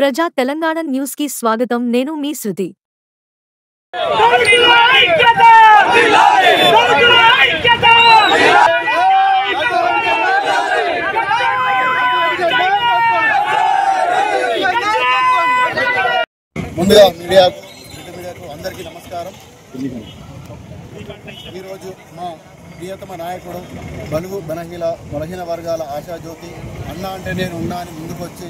ప్రజా తెలంగాణ న్యూస్ కి స్వాగతం. నేను మీ శృతి. ముందుగా మీడియాకు అందరికీ నమస్కారం. ఈరోజు మా ప్రియతమ నాయకుడు బలహీన వర్గాల ఆశాజ్యోతి అన్న అంటే నేను ఉన్నా అని ముందుకు వచ్చి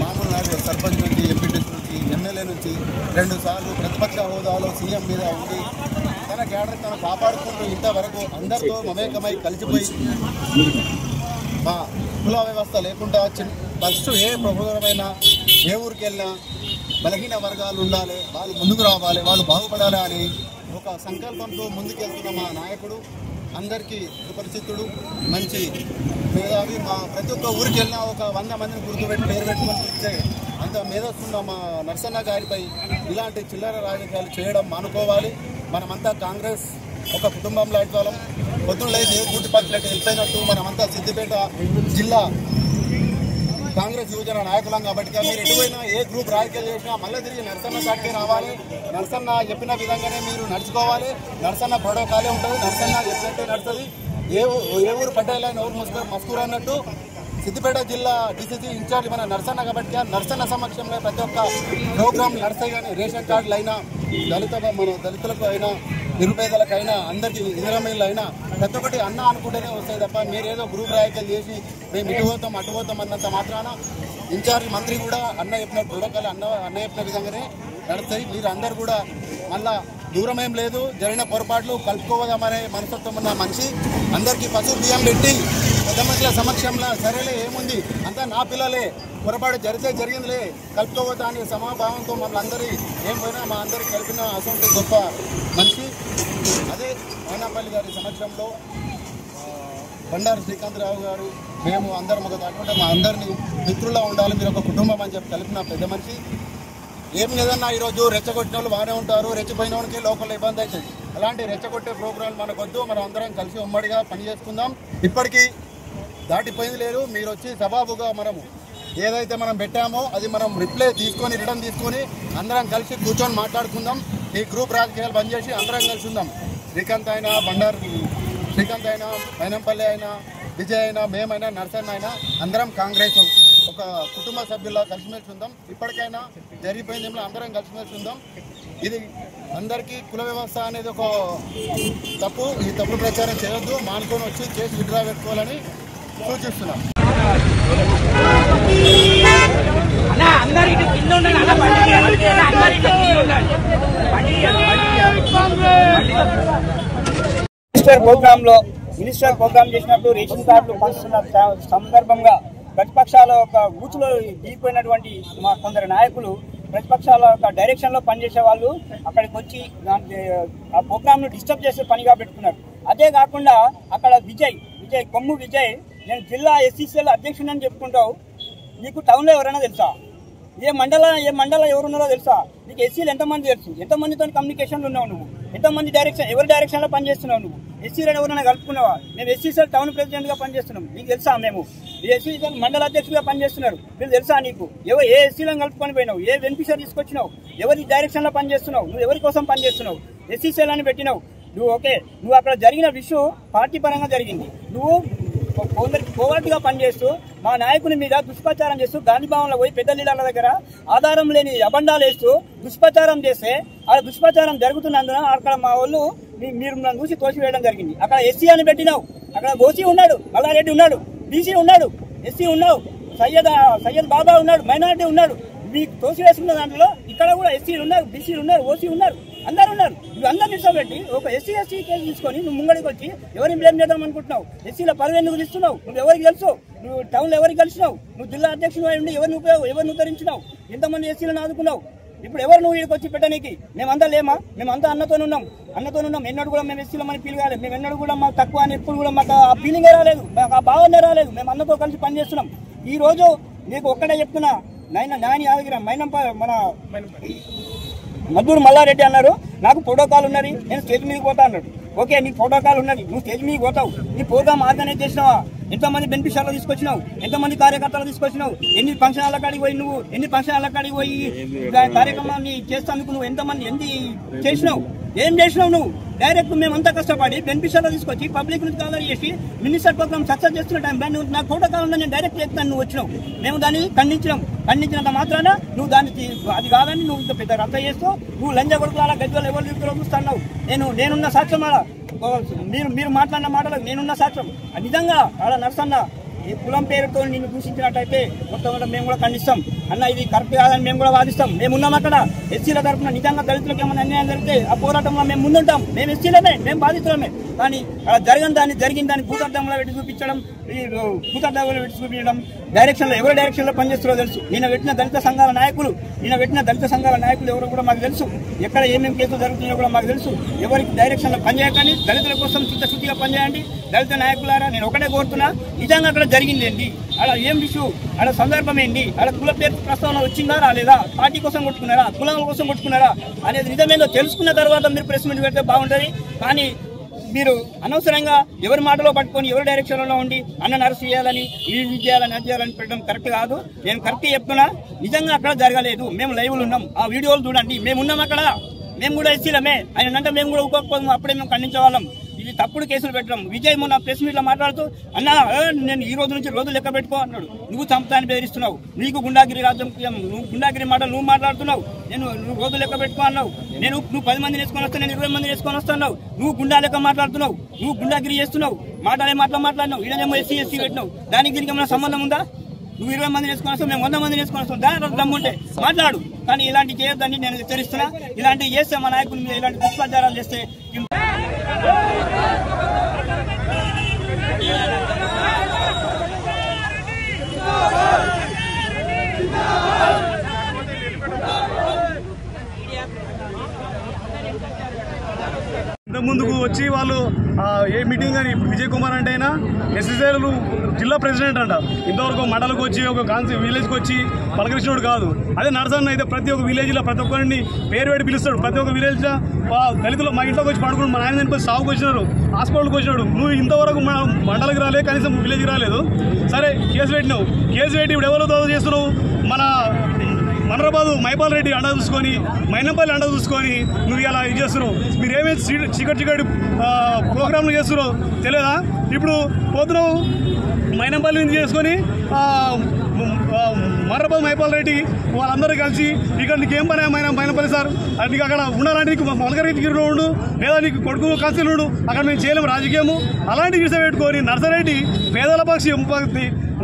మామూలు నాయకుడు సర్పంచ్ నుంచి ఎంపీటీసీ నుంచి ఎమ్మెల్యే నుంచి 2 సార్లు ప్రతిపక్ష హోదాలో సీఎం మీద ఉండి తన క్యాడర్ తను కాపాడుకుంటూ ఇంతవరకు అందరితో మమేకమై కలిసిపోయి మా కుల వ్యవస్థ లేకుండా ఫస్ట్ ఏ ప్రభుత్వమైనా ఏ ఊరికి వెళ్ళినా బలహీన వర్గాలు ఉండాలి, వాళ్ళు ముందుకు రావాలి, వాళ్ళు బాగుపడాలి అని ఒక సంకల్పంతో ముందుకెళ్తున్న మా నాయకుడు అందరికీ సుపరిచితుడు, మంచి మేధావి. మా ప్రతి ఒక్క ఊరికి వెళ్ళినా ఒక 100 మందిని గుర్తుపెట్టి పేరు పెట్టుకొని పిలిచే అంత మేధస్సున్న మా నరసన్న గారిపై ఇలాంటి చిల్లర రాజకీయాలు చేయడం మానుకోవాలి. మనమంతా కాంగ్రెస్ ఒక కుటుంబం లాంటి వాళ్ళం. పొద్దున్న ఏ గుడ్డి పక్కలకి వెళ్ళిపోయినట్టు మనమంతా సిద్దిపేట జిల్లా కాంగ్రెస్ యువజన నాయకులం కాబట్టి మీరు ఎటువైనా ఏ గ్రూప్ రాజకీయాలు చేసినా మళ్ళీ తిరిగి నరసన్న సాటికే రావాలి. నరసన్న చెప్పిన విధంగానే మీరు నడుచుకోవాలి. నరసన్న ప్రోటోకాలే ఉంటుంది, నరసన్న చెప్పినట్టే నడుస్తుంది. ఏ ఊరు పడ్డాయిలైనా ఎవరు మస్కూరు అన్నట్టు సిద్దిపేట జిల్లా డిసిసి ఇన్ఛార్జ్ మన నరసన్న కాబట్టి నరసన్న సమక్షంలో ప్రతి ఒక్క ప్రోగ్రాంలు నడుస్తాయి. కానీ రేషన్ కార్డులు అయినా దళితులకు అయినా నిరుపేదలకైనా అందరికీ ఇందిరామీలు అయినా ప్రతి ఒక్కటి అన్న అనుకుంటేనే వస్తాయి తప్ప మీరేదో గ్రూప్ రాజకీయాలు చేసి మేము ఇటు పోతాం అటు పోతాం అన్నంత మాత్రాన ఇన్ఛార్జ్ మంత్రి కూడా అన్న చెప్పిన ప్రోటోకాల్ అన్న చెప్పిన విధంగానే నడుస్తాయి. మీరు అందరు కూడా మళ్ళా దూరం ఏం లేదు, జరిగిన పొరపాట్లు కలుపుకోవదామనే మనస్తత్వం ఉన్న మనిషి. అందరికీ పశువు బియ్యం పెట్టి పెద్ద మనుషుల సమక్షంలో సరేలే ఏముంది అంతా నా పిల్లలే, పొరపాటు జరిగిందిలే కలుపుకోవద్దా అనే సమాభావంతో మమ్మల్ని అందరి ఏం పోయినా మా అందరికి కలిపిన అసలు గొప్ప మనిషి. అదే మైనాపల్లి గారి సమక్షంలో బండారు శ్రీకాంతరావు గారు మేము అందరం ఒక దాటుకుంటే మా అందరినీ మిత్రుల్లో ఉండాలి, మీరు ఒక కుటుంబం అని చెప్పి కలిపిన పెద్ద మనిషి. ఏం లేదన్నా ఈరోజు రెచ్చగొట్టిన వాళ్ళు బాగానే ఉంటారు, రెచ్చిపోయిన వాళ్ళకి లోకల్ ఇబ్బంది అవుతుంది. అలాంటి రెచ్చగొట్టే ప్రోగ్రాంలు మనకొద్దు, మనం అందరం కలిసి ఉమ్మడిగా పనిచేసుకుందాం. ఇప్పటికీ దాటిపోయింది లేదు. మీరు వచ్చి సబాబుగా మనము ఏదైతే మనం పెట్టామో అది మనం రిటర్న్ తీసుకొని అందరం కలిసి కూర్చొని మాట్లాడుకుందాం. ఈ గ్రూప్ రాజకీయాలు బంద్ చేసి అందరం కలిసి ఉందాం. శ్రీకాంత్ అయినా శ్రీకాంత్ అయినా మైనంపల్లి అయినా విజయ్ అయినా మేమైనా నరసన్న అయినా అందరం కాంగ్రెస్ ఒక కుటుంబ సభ్యుల్లో కలిసిమెలిసి ఉందాం. ఇప్పటికైనా జరిగిపోయింది ఏమో అందరం కలిసిమెలిసి ఉందాం. ఇది అందరికీ కుల వ్యవస్థ అనేది ఒక తప్పు. ఈ తప్పు ప్రచారం చేయొద్దు, మానుకొని వచ్చి చేసి విడ్రా పెట్టుకోవాలని సూచిస్తున్నాం. మినిస్టర్ ప్రోగ్రామ్ చేసినప్పుడు రేషన్ కార్డులు పంచుతున్న సందర్భంగా ప్రతిపక్షాల ఒక ఊచులో దిగిపోయినటువంటి మా కొందరు నాయకులు ప్రతిపక్షాల యొక్క డైరెక్షన్లో పనిచేసే వాళ్ళు అక్కడికి వచ్చి ఆ ప్రోగ్రామ్ను డిస్టర్బ్ చేసే పనిగా పెట్టుకున్నారు. అదే కాకుండా అక్కడ కొమ్ము విజయ్ నేను జిల్లా ఎస్సీసీఎల్ అధ్యక్షుడు అని చెప్పుకుంటావు. నీకు టౌన్లో ఎవరైనా తెలుసా? ఏ మండల ఎవరున్నారో తెలుసా? నీకు ఎస్సీలు ఎంతమంది తెలుసు? ఎంతమందితో కమ్యూనికేషన్లు ఉన్నావు నువ్వు? ఎంతమంది ఎవరి డైరెక్షన్లో పనిచేస్తున్నావు నువ్వు? ఎస్సీలను ఎవరైనా కలుపుకున్నావా? మేము ఎస్సీసీఎల్ టౌన్ ప్రెసిడెంట్గా పనిచేస్తున్నాం, నీకు తెలుసా? మేము ఎస్సీసీఎల్ మండల అధ్యక్షుడిగా పనిచేస్తున్నారు, మీరు తెలుసా నీకు? ఏ ఎస్సీలను కలుపుకొని పోయినావు? ఏ బెనిఫిషియర్ తీసుకొచ్చినావు? ఎవరి డైరెక్షన్లో పనిచేస్తున్నావు? నువ్వు ఎవరి కోసం పనిచేస్తున్నావు? ఎస్సీసీఎల్ అని పెట్టినావు నువ్వు. ఓకే, నువ్వు అక్కడ జరిగిన విషయం పార్టీ పరంగా జరిగింది. నువ్వు కోవర్ట్గా పనిచేస్తూ మా నాయకుని మీద దుష్ప్రచారం చేస్తూ గాంధీ భవన్లో పోయి పెద్ద లీడర్ల దగ్గర ఆధారం లేని అబండాలు వేస్తూ దుష్ప్రచారం చేస్తే ఆ దుష్ప్రచారం జరుగుతున్నందున అక్కడ మా వాళ్ళు మీరు నన్ను చూసి తోసివేయడం జరిగింది. అక్కడ ఎస్సీ అని పెట్టినావు, అక్కడ ఓసీ ఉన్నాడు, మల్లారెడ్డి ఉన్నాడు, బీసీ ఉన్నాడు, ఎస్సీ ఉన్నావు, సయ్యద్ బాబా ఉన్నాడు, మైనారిటీ ఉన్నాడు. మీకు తోసివేసుకున్న దాంట్లో ఇక్కడ కూడా ఎస్సీలు ఉన్నారు, బీసీలు ఉన్నారు, ఓసీ ఉన్నారు, అందరు ఉన్నారు. నువ్వు అందరు నిలిచోబెట్టి ఒక ఎస్సీ కేసు తీసుకొని నువ్వు ముంగడికి వచ్చి ఎవరిని బ్లేమ్ చేద్దాం అనుకుంటున్నావు? ఎస్సీల పదవి ఎందుకు ఇస్తున్నావు? నువ్వు ఎవరికి తెలుసు? నువ్వు టౌన్లో ఎవరికి కలిసినావు? నువ్వు జిల్లా అధ్యక్షుడు అయి ఉండి ఎవరిని ఉద్ధరించినావు? ఎంతమంది ఎస్సీలను ఆదుకున్నావు? ఇప్పుడు ఎవరు నువ్వు ఇక్కడికి వచ్చి పెట్టడానికి? మేమంతా లేమా? మేమంతా అన్నతో ఉన్నాం. ఎన్నడూ కూడా మేము ఎస్సీలమని ఫీల్ కాలేదు. మేము ఎన్నడూ కూడా మాకు తక్కువ అని ఎప్పుడు కూడా మాకు ఆ ఫీలింగే రాలేదు, మాకు ఆ భావనే రాలేదు. మేము అన్నతో కలిసి పనిచేస్తున్నాం. ఈ రోజు నీకు ఒక్కడే చెప్తున్నా, నాయన యాదగిరి మన మద్దూరు మల్లారెడ్డి అన్నారు నాకు ప్రోటోకాల్ ఉన్నది, నేను స్టేజ్ మీదకి పోతా అన్నాడు. ఓకే, నీకు ప్రోటోకాల్ ఉన్నది, నువ్వు స్టేజ్ మీదకి పోతావు, నీ ప్రోగ్రామ్ ఆర్గనైజ్ చేసినావా? ఎంతమంది బెనిఫిషియర్లు తీసుకొచ్చినావు, ఎంతమంది కార్యకర్తలు తీసుకొచ్చినావు, ఎన్ని ఫంక్షన్ల కాడికి పోయి నువ్వు ఎన్ని ఫంక్షన్ల కాడికి పోయి కార్యక్రమాన్ని చేస్తానికి నువ్వు ఎంతమంది ఎన్ని చేసినావు, ఏం చేసినావు నువ్వు? డైరెక్ట్ మేమంతా కష్టపడి బెనిఫిషియర్లు తీసుకొచ్చి పబ్లిక్ నుంచి కవర్ చేసి మినిస్టర్ ప్రోగ్రామ్ సక్సెస్ చేస్తున్న టైం నువ్వు నాకు ఫోటో కావాలని నేను డైరెక్ట్ చెప్తాను, నువ్వు వచ్చినావు. మేము దాన్ని ఖండించినంత మాత్రాన నువ్వు దానికి అది కాదని నువ్వు ఇంత పెద్ద రద్ద చేస్తూ నువ్వు లంజ కొడుకుల గజ్జలు ఎవరు చూస్తున్నావు. నేనున్న సాక్ష్యం అలా మీరు మాట్లాడిన మాటలకు నేనున్న సాక్ష్యం. నిజంగా అలా నర్సన్న ఈ కులం పేరుతో నిన్ను దూషించినట్టయితే మొత్తం మేము కూడా ఖండిస్తాం అన్న. ఇది కరెక్ట్ కాదని మేము కూడా వాదిస్తాం. మేము ఉన్నాం అక్కడ ఎస్సీల తరఫున. నిజంగా దళితులకు ఏమైనా అన్యాయం జరిగితే ఆ పోరాటంలో మేము ముందుంటాం. మేము ఎస్సీలమే, మేము బాధితులమే. కానీ అలా జరిగిన దాన్ని భూతర్థంలో పెట్టి చూపించడం, భూతర్థంలో పెట్టి చూపించడం, డైరెక్షన్లో ఎవరి డైరెక్షన్లో పనిచేస్తారో తెలుసు. నిన్న పెట్టిన దళిత సంఘాల నాయకులు ఎవరో కూడా మాకు తెలుసు. ఎక్కడ ఏమేమి కేసులు జరుగుతున్నాయో కూడా మాకు తెలుసు. ఎవరికి డైరెక్షన్లో పనిచేయకండి, దళితుల కోసం చిత్తశుద్ధిగా పనిచేయండి. దళిత నాయకులారా నేను ఒకటే కోరుతున్నా, నిజంగా అక్కడ జరిగింది ఏంటి, అలా ఏం ఇష్యూ, అలా సందర్భం ఏంటి, అలా కుల పేరు ప్రస్తావన వచ్చిందా రాలేదా, పార్టీ కోసం కొట్టుకున్నారా, కులం కోసం కొట్టుకున్నారా అనేది నిజమేందో తెలుసుకున్న తర్వాత మీరు ప్రెస్ మీట్ పెడితే బాగుంటుంది. కానీ మీరు అనవసరంగా ఎవరి మాటలో పట్టుకొని ఎవరి డైరెక్షన్లో ఉండి అన్న అరెస్ట్ చేయాలని ఇది చేయాలని అది చేయాలని పెట్టడం కరెక్ట్ కాదు. నేను కరెక్ట్ చెప్తున్నా, నిజంగా అక్కడ జరగలేదు. మేము లైవ్లు ఉన్నాం, ఆ వీడియోలు చూడండి. మేము ఉన్నాం అక్కడ, మేము కూడా ఎస్సీలమే. ఆయన అంటే మేము కూడా ఊకోకపోతాం, అప్పుడే మేము ఖండించేవాళ్ళం. ఇది తప్పుడు కేసులు పెట్టడం. విజయ్ మొన్న ప్రెస్ మీట్లో మాట్లాడుతూ అన్నా నేను ఈ రోజు నుంచి రోజు లెక్క పెట్టుకో అన్నాడు. నువ్వు చంపుతాన్ని బెదిరిస్తున్నావు, నీకు గుండాగిరి రాజ్యం, నువ్వు గుండాగిరి మాటలు నువ్వు మాట్లాడుతున్నావు. నువ్వు రోజు లెక్క పెట్టుకో అన్నావు. నువ్వు 10 మందిని వేసుకొని వస్తా, నేను 20 మందిని వేసుకొని వస్తున్నావు. నువ్వు గుండా లెక్క మాట్లాడుతున్నావు, నువ్వు గుండాగిరి చేస్తున్నావు, మాట్లాడినావు. ఈడనేమో ఎస్సీ పెట్టినావు. దానికి దీనికి ఏమైనా సంబంధం ఉందా? నువ్వు 20 మందిని వేసుకొని వస్తావు, మేము 100 మందిని వేసుకొని వస్తాం. దాని దమ్ముంటే మాట్లాడు. కానీ ఇలాంటివి చేయొద్దని నేను హెచ్చరిస్తున్నా. ఇలాంటివి చేస్తే మా నాయకుల మీద ఇలాంటి దుష్ప్రచారాలు చేస్తే ముందుకు వచ్చి వాళ్ళు ఏ మీటింగ్ అని విజయ్ కుమార్ అంటే అయినా ఎస్ఎస్ఏలు జిల్లా ప్రెసిడెంట్ అంట. ఇంతవరకు మండలకు వచ్చి ఒక విలేజ్కి వచ్చి పలకరించినోడు కాదు. అదే నర్సన్న అయితే ప్రతి ఒక్క విలేజ్లో ప్రతి ఒక్కరిని పేరు పెట్టి పిలుస్తాడు. ప్రతి ఒక్క విలేజ్లో దళితులు మా ఇంట్లోకి వచ్చి పడుకుని మా నాయన చనిపోయి సాగుకు వచ్చినారు, హాస్పిటల్కి వచ్చినాడు. నువ్వు ఇంతవరకు మండలికి రాలేదు, కనీసం విలేజ్కి రాలేదు. సరే కేసు పెట్టినావు, కేసు పెట్టి ఇప్పుడు ఎవరో దోవ చేస్తున్నావు. మన మనరాబాదు మైపాల్ రెడ్డి అండ చూసుకొని, మైనంపల్లి అండ చూసుకొని నువ్వు ఇలా ఇది చేస్తున్నావు. మీరు ఏమేమి చికటి ప్రోగ్రాంలు చేస్తున్నావు తెలియదా? ఇప్పుడు పోతున్నావు మైనంపల్లి నుంచి చేసుకొని మర్రబాద్ మైపాల్ రెడ్డి వాళ్ళందరూ కలిసి ఇక్కడ నీకేం పని మైనంపల్లి సార్, నీకు అక్కడ ఉండాలంటే నీకు మలకరెడ్డి ఉండు, లేదా నీకు కొడుకు కాన్సిల్ ఉండు, అక్కడ మేము చేయలేము రాజకీయము. అలాంటి విషయం పెట్టుకొని నర్సరెడ్డి పేదల పక్షి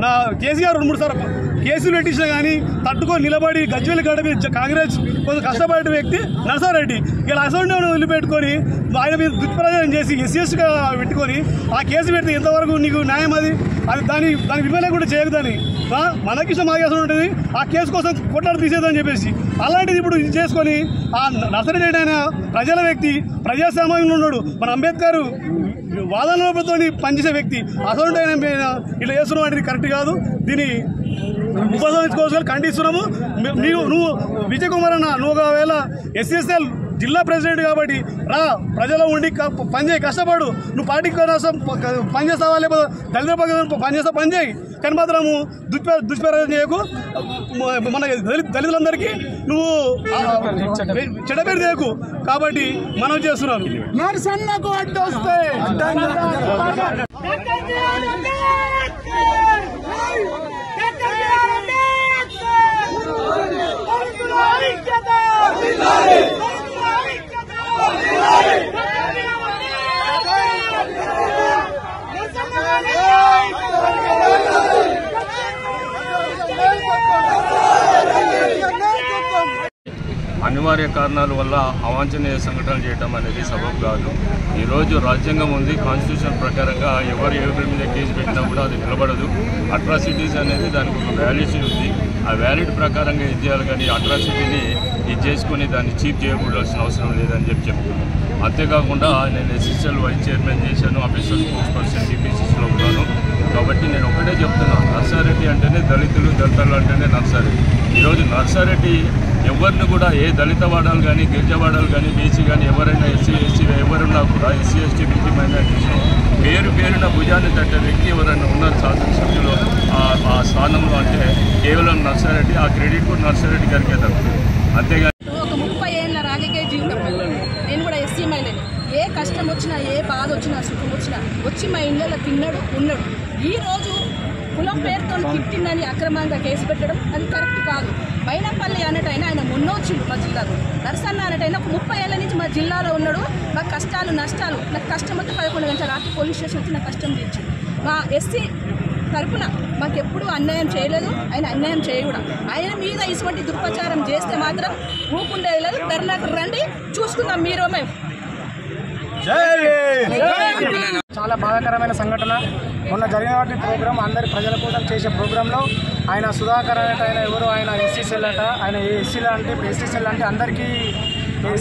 నా కేసీఆర్ 2-3 సార్లు కేసులు పెట్టించినా కానీ తట్టుకొని నిలబడి గజ్వేల్ గడ్డ మీద కాంగ్రెస్ కొంచెం కష్టపడే వ్యక్తి నర్సారెడ్డి. ఇలా అసెంబ్లీ వదిలిపెట్టుకొని ఆయన మీద దుష్ప్రచారం చేసి ఎస్సీగా పెట్టుకొని ఆ కేసు పెడితే ఎంతవరకు నీకు న్యాయం? అది దాని విమలే కూడా చేయకదని మనకిష్టం ఆగేసం ఉంటుంది. ఆ కేసు కోసం కొట్లాడి తీసేదని చెప్పేసి అలాంటిది ఇప్పుడు ఇది చేసుకొని ఆ నర్సరెడ్డి ఆయన ప్రజల వ్యక్తి, ప్రజాస్వామ్యంలో ఉన్నాడు. మన అంబేద్కర్ వాదనలతో పనిచేసే వ్యక్తి. అసలు ఇట్లా చేస్తున్నాం అంటే కరెక్ట్ కాదు. దీన్ని ఉపసంహరించుకోవాల్సి ఖండిస్తున్నాము. నువ్వు విజయ్ కుమార్ అన్న, నువ్వు ఒకవేళ ఎస్ఎస్ఎల్ జిల్లా ప్రెసిడెంట్ కాబట్టి రా, ప్రజల్లో ఉండి పనిచేయి, కష్టపడు. నువ్వు పార్టీ కోసం పనిచేస్తావా లేకపోతే దళితుల పక్షం పనిచేస్తావు, పనిచేయి. కానీ మాత్రము దుష్ప్రచారం చేయకు. మన దళితులందరికీ నువ్వు చెడ్డ పేరు చేయకు. కాబట్టి మనం చేస్తున్నాను. నర్సన్నకు అడ్డొస్తే అనివార్య కారణాల వల్ల అవాంఛనీయ సంఘటనలు చేయడం అనేది సబబు కాదు. ఈరోజు రాజ్యాంగం ఉంది, కాన్స్టిట్యూషన్ ప్రకారంగా ఎవరు ఎవరి మీద కేసు పెట్టినా కూడా అది నిలబడదు. అట్రాసిటీస్ అనేది దానికి ఒక వ్యాలిడిటీ ఉంది. ఆ వ్యాలిడ్ ప్రకారంగా ఇది చేయాలి. కానీ అట్రాసిటీని ఇది చేసుకుని దాన్ని చీప్ చేయకూడాల్సిన అవసరం లేదని చెప్తున్నాను. అంతేకాకుండా నేను ఎస్ఎస్ఎల్ వైస్ చైర్మన్ చేశాను, అఫీషియల్ స్పోక్స్ పర్సన్ టీపీసీసీలో ఉన్నాను. కాబట్టి నేను ఒకటే చెప్తున్నాను, నర్సారెడ్డి అంటేనే దళితులు, దళితులు అంటేనే నర్సారెడ్డి. ఈరోజు నర్సారెడ్డి ఎవరిని కూడా ఏ దళిత వాడాలు కానీ, గిరిజవాడాలు కానీ, బీసీ కానీ ఎవరైనా ఎస్సీ ఎవరున్నా కూడా ఎస్సీ ఎస్టీ బీసీ మైనారిటీస్ పేరున భుజాన్ని తట్టే వ్యక్తి ఎవరైనా ఉన్నారు శాసనసభ్యులు ఆ స్థానంలో అంటే కేవలం నర్సారెడ్డి. ఆ క్రెడిట్ కూడా నర్సారెడ్డి గారికే దక్కుతుంది. అంతేగాని ఒక 30 ఏళ్ళ రాజకీయ జీవితం నేను కూడా ఎస్సీ మహిళని. ఏ కష్టం వచ్చినా, ఏ బాధ వచ్చినా, సుఖం వచ్చినా వచ్చి మా ఇళ్ళలో తిన్నాడు, ఉన్నాడు. ఈరోజు కులం పేరుతో తిట్టిందని అక్రమంగా కేసు పెట్టడం అది కరెక్ట్ కాదు. మైనంపల్లి అన్నట్టయినా ఆయన మొన్న వచ్చిండు మా జిల్లాలో. నరసన్న అన్నట్టయినా 30 ఏళ్ళ నుంచి మా జిల్లాలో ఉన్నాడు. మా కష్టాలు నష్టాలు, నాకు కష్టం వస్తే 11 గంటల రాత్రి పోలీస్ స్టేషన్ వచ్చి నాకు కష్టం తీర్చిండు. మా ఎస్సీ తరపున మాకెప్పుడు అన్యాయం చేయలేదు, ఆయన అన్యాయం చేయకూడదు. ఆయన మీద ఇటువంటి దుర్ప్రచారం చేస్తే మాత్రం ఊకుండేది లేదు. ధర్నాకు రండి, చూసుకుందాం మీరు మేము. చాలా బాధాకరమైన సంఘటన మొన్న జరిగినటువంటి ప్రోగ్రాం, అందరి ప్రజల కోసం చేసే ప్రోగ్రాంలో ఆయన సుధాకర్ అంటే ఆయన ఎవరు, ఆయన ఎస్సీసీఎల్ అట. ఆయన ఎస్సీలు అంటే ఎస్సీసీఎల్ అంటే అందరికీ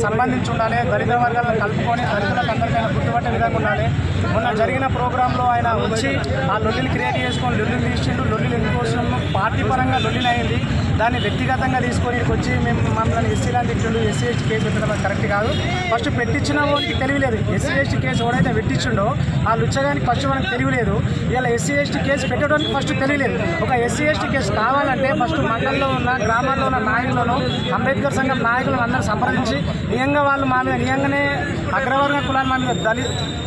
సంబంధించి ఉండాలి, దళిత వర్గాలను కలుపుకొని దళితులకు అందరికైనా గుర్తుపట్టే విధంగా ఉండాలి. మొన్న జరిగిన ప్రోగ్రాంలో ఆయన వచ్చి ఆ లొల్లిని క్రియేట్ చేసుకొని లొల్లిని తీసిండు. లొల్లిని ఎందుకు వస్తున్నాము, పార్టీ పరంగా లొల్లిని అయింది. దాన్ని వ్యక్తిగతంగా తీసుకొని వచ్చి మేము మమ్మల్ని ఎస్సీలని తిట్టిండు, ఎస్సీ ఎస్టీ కేసు పెట్టడం కరెక్ట్ కాదు. ఫస్ట్ పెట్టించిన వాడికి తెలియలేదు. ఎస్సీ ఎస్టీ కేసు ఎవడైతే పెట్టించిండో ఆ లుచ్చగానికి ఫస్ట్ మనకు తెలియలేదు. ఇలా ఎస్సీ ఎస్టీ కేసు పెట్టడానికి ఫస్ట్ తెలియలేదు. ఒక ఎస్సీ ఎస్టీ కేసు కావాలంటే ఫస్ట్ మండలంలో ఉన్న, గ్రామాల్లో ఉన్న నాయకులను, అంబేద్కర్ సంఘం నాయకులను అందరూ సంప్రదించి నియంగా వాళ్ళు మా మీద నియంగానే అగ్రవర్గ కులాన్ని మా మీద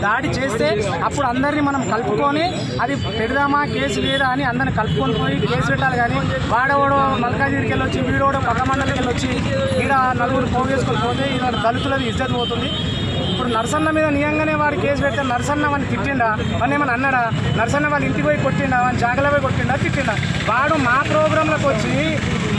దాడి చేస్తే అప్పుడు అందరినీ మనం కలుపుకొని అది పెడదామా కేసు లేదా అని అందరిని కలుపుకొని పోయి కేసు పెట్టాలి. కానీ వాడవాడు మల్కాజిరికి వెళ్ళొచ్చి, వీడోడు పక్క మండలికి వెళ్ళొచ్చి ఈడ నలుగురు పోగేసుకొని పోతే ఇలా దళితులది ఇజ్జత్ పోతుంది. ఇప్పుడు నరసన్న మీద నియంగానే వాడు కేసు పెడితే నరసన్న వాడిని తిట్టిండా, వాడిని ఏమన్నా అన్నాడా? నరసన్న వాళ్ళ ఇంటికి పోయి కొట్టిండా, వాడిని జాగలో పోయి కొట్టిండా, తిట్టిండా? వాడు మా ప్రోగ్రాంలకు వచ్చి,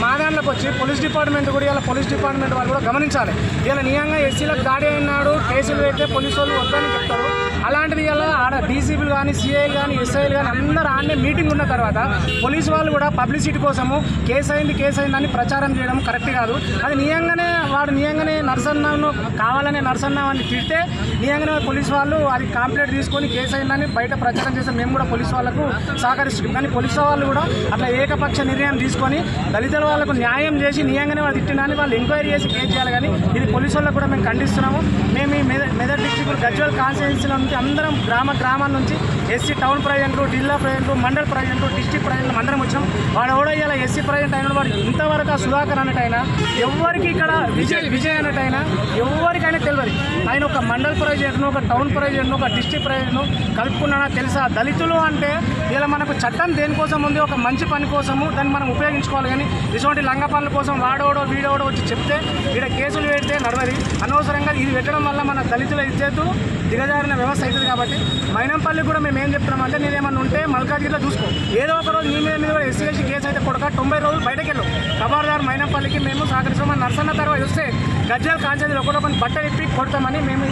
మా దాంట్లోకి వచ్చి పోలీస్ డిపార్ట్మెంట్ కూడా, ఇలా పోలీస్ డిపార్ట్మెంట్ వాళ్ళు కూడా గమనించాలి. ఇలా నియంగా ఎస్సీలకు దాడి అయినాడు, కేసులు పెడితే పోలీసు వాళ్ళు వద్దని చెప్తారు. అలాంటిది ఇలా ఆడ డీసీపీలు కానీ, సిఐలు కానీ, ఎస్ఐలు కానీ అందరూ ఆడనే మీటింగ్ ఉన్న తర్వాత పోలీసు వాళ్ళు కూడా పబ్లిసిటీ కోసము కేసు అయిందని ప్రచారం చేయడం కరెక్ట్ కాదు. అది నియంగానే నరసన్నను కావాలనే నరసన్న అని తిడితే నియంగానే పోలీసు వాళ్ళు అది కంప్లైంట్ తీసుకొని కేసు అయిందని బయట ప్రచారం చేస్తే మేము కూడా పోలీసు వాళ్ళకు సహకరిస్తున్నాం. కానీ పోలీసు వాళ్ళు కూడా అట్లా ఏకపక్ష నిర్ణయం తీసుకొని దళితుల వాళ్ళకు న్యాయం చేసి నియంగానే వాళ్ళు తిట్టినని వాళ్ళు ఎంక్వైరీ చేసి కేసు చేయాలి. కానీ ఇది పోలీసు వాళ్ళకు కూడా మేము ఖండిస్తున్నాము. మేము ఈ మెదక్ డిస్ట్రిక్ట్ గజ్వేల్ కాన్స్టిట్యున్సీలో నుంచి అందరం గ్రామాల నుంచి ఎస్సీ టౌన్ ప్రెసిడెంట్లు, జిల్లా ప్రెసిడెంట్లు, మండల ప్రెసిడెంట్లు, డిస్ట్రిక్ట్ ప్రెసిడెంట్లు అందరం వచ్చాం. వాడు కూడా ఇలా ఎస్సీ ప్రెసిడెంట్ అయిన వాడు ఇంతవరకు సుధాకర్ అన్నట్టయినా ఎవరికి ఇక్కడ విజయ్ అన్నట్టయినా ఎవరికైనా తెలియదు. ఆయన ఒక మండల ప్రెసిడెంట్ను, ఒక టౌన్ ప్రెసిడెంట్ను, ఒక డిస్ట్రిక్ట్ ప్రెసిడెంట్ను కలుపుకున్నానా తెలుసా? దళితులు అంటే ఇలా మనకు చట్టం దేనికోసం ఉంది, ఒక మంచి పని కోసము, దాన్ని మనం ఉపయోగించుకోవాలి. కానీ ఇటువంటి లంగ పనుల కోసం వాడోడో వీడోడో వచ్చి చెప్తే ఇక్కడ కేసులు పెడితే నడవది. అనవసరంగా ఇది పెట్టడం వల్ల మన దళితుల ఇజ్జతు దిగజారిన వ్యవస్థ అవుతుంది. కాబట్టి మైనంపల్లి కూడా మేము ఏం చెప్తున్నామంటే, నేనేమన్నా ఉంటే మల్కాజ్గిరిలో చూసుకో, ఏదో ఒక రోజు నీ మీద కూడా ఎస్సీ ఎస్టీ కేసు అయితే కొడక 90 రోజులు బయటకు వెళ్ళు. ఖబర్దార్ మైనంపల్లికి మేము సహకరిస్తాం. మన నరసన్న తర్వాత వస్తే గజ్వేల్ కాన్స్టిట్యున్సీలో ఒకటి బట్టలు ఇప్పి కొడతామని మేము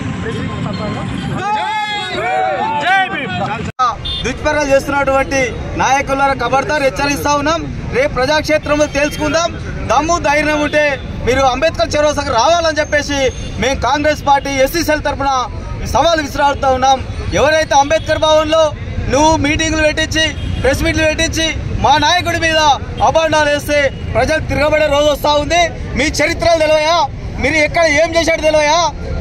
దుష్ప్రచారం చేస్తున్నటువంటి నాయకులను ఖబర్దార్ హెచ్చరిస్తా ఉన్నాం. రేపు ప్రజాక్షేత్రంలో తెలుసుకుందాం. దమ్ము ధైర్యం ఉంటే మీరు అంబేద్కర్ చౌరస్తాకు రావాలని చెప్పేసి మేము కాంగ్రెస్ పార్టీ ఎస్సీసీఎల్ తరఫున సవాల్ విసిరాడుతూ ఉన్నాం. ఎవరైతే అంబేద్కర్ భవన్లో నువ్వు మీటింగ్లు పెట్టించి, ప్రెస్ మీట్లు పెట్టించి మా నాయకుడి మీద అభాండాలు వేస్తే ప్రజలు తిరగబడే రోజు వస్తూ ఉంది. మీ చరిత్రలు తెలియయా? మీరు ఎక్కడ ఏం చేశాడు తెలియయా?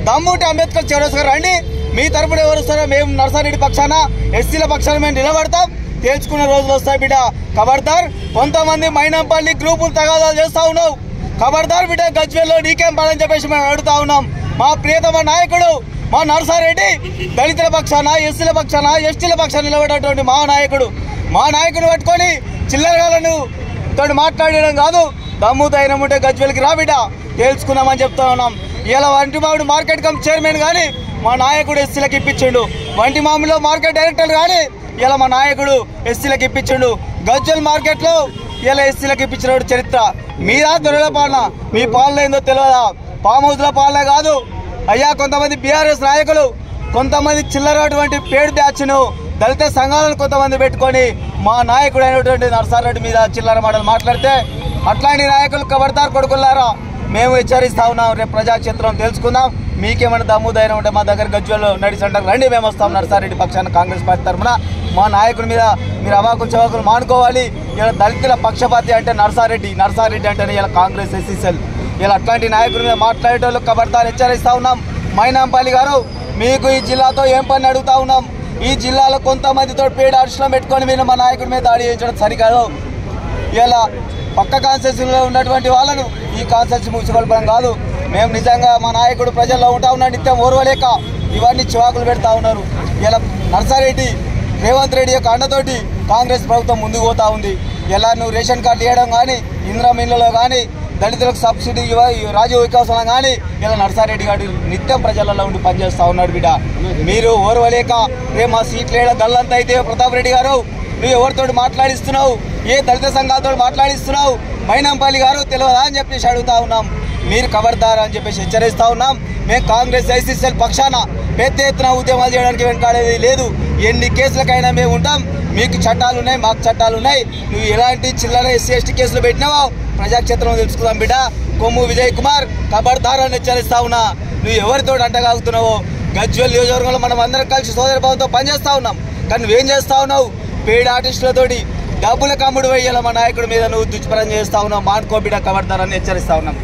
దమ్ముంటే అంబేద్కర్ చౌరస్తాకు రండి. మీ తరపున ఎవరు వస్తారో మేము నర్సారెడ్డి పక్షాన, ఎస్సీల పక్షాన మేము నిలబడతాం. తేల్చుకునే రోజులు వస్తాయి బిడ్డ. ఖబర్దార్. కొంతమంది మైనంపల్లి గ్రూపులు తగాదాలు చేస్తూ ఉన్నావు. ఖబర్దార్ బిడ్డ. గజ్వేల్లో నీకేం పడని చెప్పేసి మేము అడుగుతా ఉన్నాం. మా ప్రియతమ నాయకుడు మా నర్సారెడ్డి దళితుల పక్షాన, ఎస్సీల పక్షాన, ఎస్టీల పక్షాన నిలబడేటువంటి మా నాయకుడు పట్టుకొని చిల్లరగాలను తోటి మాట్లాడడం కాదు. దమ్ము ధైర్యం ఉంటే గజ్వేల్కి రా బిడ్డ, తేల్చుకున్నామని చెప్తా ఉన్నాం. ఇలా వంటిమామిడి మార్కెట్ కమిటీ చైర్మన్ కానీ మా నాయకుడు ఎస్సీలకు ఇప్పించిండు. వంటిమామిడిలో మార్కెట్ డైరెక్టర్ కానీ ఇలా మా నాయకుడు ఎస్సీలకు ఇప్పించిండు. గజ్వేల్ మార్కెట్లో ఇలా ఎస్సీలకు ఇప్పించిన చరిత్ర మీరా? దొరల పాలన? మీ పాలన ఏందో తెలియదా? ఫామ్ హౌస్ల పాలన కాదు అయ్యా. కొంతమంది బీఆర్ఎస్ నాయకులు, కొంతమంది చిల్లరటువంటి పేడ్ బ్యాచ్ను, దళిత సంఘాలను కొంతమంది పెట్టుకొని మా నాయకుడు అయినటువంటి నర్సారెడ్డి మీద చిల్లర మాటలు మాట్లాడితే అట్లాంటి నాయకులు ఖబర్దార్ కొడుకులారా మేము హెచ్చరిస్తా ఉన్నాం. రేపు ప్రజాక్షేత్రం తెలుసుకుందాం. మీకేమైనా దమ్ము ధైర్యం ఉంటే మా దగ్గర గజ్వేల్లో నడిచంటారు రండి, మేము వస్తాం. నర్సారెడ్డి పక్షాన కాంగ్రెస్ పార్టీ తరఫున మా నాయకుడి మీద మీరు అవాకులు చవాకులు మానుకోవాలి. ఇలా దళితుల పక్షపాతి అంటే నర్సారెడ్డి అంటేనే ఇలా కాంగ్రెస్ ఎస్సీసీఎల్. ఇలా అట్లాంటి నాయకుల మీద మాట్లాడేటోళ్ళు ఖబర్దార్ హెచ్చరిస్తూ ఉన్నాం. మైనంపల్లి గారు, మీకు ఈ జిల్లాతో ఏం పని అడుగుతా ఉన్నాం. ఈ జిల్లాలో కొంతమందితో పేడ అరుషులం పెట్టుకొని మీరు మా నాయకుడి మీద దాడి చేయించడం సరికాదు. ఇలా పక్క కాన్స్టిట్యూన్సీలో ఉన్నటువంటి వాళ్ళను ఈ కాన్స్టిట్యూన్సీ మున్సిపల్ కాదు. మేము నిజంగా మా నాయకుడు ప్రజల్లో ఉంటా ఉన్నాడు, నిత్యం ఓర్వలేక ఇవన్నీ చివాకులు పెడతా ఉన్నారు. ఇలా నర్సారెడ్డి రేవంత్ రెడ్డి యొక్క అండతోటి కాంగ్రెస్ ప్రభుత్వం ముందుకు పోతా ఉంది. ఇలా నువ్వు రేషన్ కార్డు ఇవ్వడం కానీ, ఇందిరా మిల్లులో కానీ, దళితులకు సబ్సిడీ రాజీవ్ వికాసంలో కానీ ఇలా నర్సారెడ్డి గారు నిత్యం ప్రజలలో ఉండి పనిచేస్తూ ఉన్నాడు. బిడ్డ మీరు ఓర్వలేక రేపు మా సీట్లు వేయడం గల్లంతా అయితే ప్రతాప్ రెడ్డి గారు నువ్వు ఎవరితో మాట్లాడిస్తున్నావు, ఏ దళిత సంఘాలతో మాట్లాడిస్తున్నావు, మైనంపల్లి గారు తెలియదా అని చెప్పేసి అడుగుతా ఉన్నాం. మీరు ఖబర్దార్ అని చెప్పేసి హెచ్చరిస్తూ ఉన్నాం. మేము కాంగ్రెస్ ఎస్సీసీఎల్ పక్షాన పెద్ద ఎత్తున ఉద్యమాలు చేయడానికి వెనకాడేది లేదు. ఎన్ని కేసులకైనా మేము ఉంటాం. మీకు చట్టాలు ఉన్నాయి, మాకు చట్టాలు ఉన్నాయి. నువ్వు ఎలాంటి చిల్లర ఎస్సీ ఎస్టీ కేసులు పెట్టినావో ప్రజాక్షేత్రంలో తెలుసుకుందాం. బిడ్డ కొమ్ము విజయ్ కుమార్ ఖబర్దార్ అని హెచ్చరిస్తా ఉన్నా. నువ్వు ఎవరితో అంటగాగుతున్నావో. గజ్వేల్ నియోజకవర్గంలో మనం అందరం కలిసి సోదర భావంతో పనిచేస్తా ఉన్నాం. కానీ నువ్వేం చేస్తా ఉన్నావు? పేడ్ ఆర్టిస్టులతోటి డబ్బుల కమ్ముడు వేయాల మా నాయకుడి మీద నువ్వు దుష్ప్రచారం చేస్తా ఉన్నావు. మానుకో బిడ్డ ఖబర్దార్ అని హెచ్చరిస్తా ఉన్నాం.